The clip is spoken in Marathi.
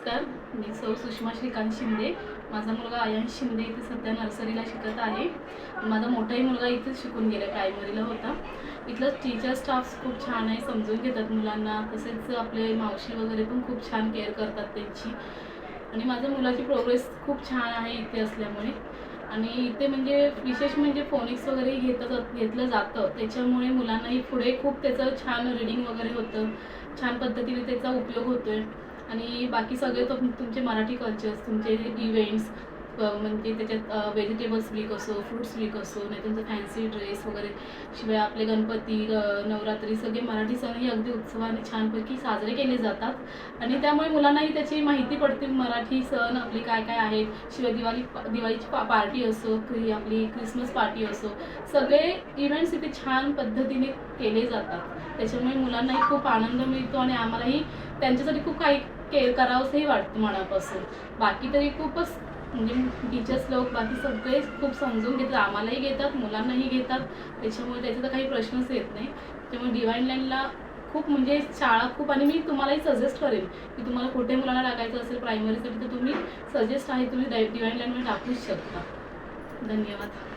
नमस्कार, मी सौ सुषमा श्रीकांत शिंदे. माझा मुलगा आयांश शिंदे इथे सध्या नर्सरीला शिकत आहे. माझा मोठाही मुलगा इथेच शिकून गेला, प्रायमरीला होता. इथलं टीचर स्टाफ खूप छान आहे, समजून घेतात मुलांना. तसेच आपले मावशी वगैरे पण खूप छान केअर करतात त्यांची. आणि माझ्या मुलाची प्रोग्रेस खूप छान आहे इथे असल्यामुळे. आणि इथे म्हणजे विशेष म्हणजे फोनिक्स वगैरे घेतलं जातं, त्याच्यामुळे मुलांनाही पुढे खूप त्याचं छान रीडिंग वगैरे होतं, छान पद्धतीने त्याचा उपयोग होतोय. आणि बाकी सगळे तुमचे मराठी कल्चर्स, तुमचे इव्हेंट्स, म्हणजे त्याच्यात व्हेजिटेबल्स वीक असो, फ्रूट्स वीक असो, नाही तुमचं फॅन्सी ड्रेस वगैरे, शिवाय आपले गणपती, नवरात्री, सगळे मराठी सणही अगदी उत्सवाने छानपैकी साजरे केले जातात. आणि त्यामुळे मुलांनाही त्याची माहिती पडते, मराठी सण आपले काय काय आहेत. शिवाय दिवाळीची पार्टी असो, आपली क्रिसमस पार्टी असो, सगळे इव्हेंट्स इथे छान पद्धतीने केले जातात. त्याच्यामुळे मुलांनाही खूप आनंद मिळतो आणि आम्हालाही त्यांच्यासाठी खूप काही केअर करावंसंही वाटतं मनापासून. बाकी तरी खूपच म्हणजे टीचर्स लोक बाकी सगळे खूप समजून घेतात, आम्हालाही घेतात, मुलांनाही घेतात. त्याच्यामुळे त्याचा तर काही प्रश्नच येत नाही. त्यामुळे डिवाइन लाईनला खूप म्हणजे शाळा खूप, आणि मी तुम्हालाही सजेस्ट करेन की तुम्हाला कुठे मुलांना टाकायचं असेल प्रायमरीसाठी तर तुम्ही सजेस्ट आहे, तुम्ही डिवाइन लाईनमध्ये टाकूच शकता. धन्यवाद.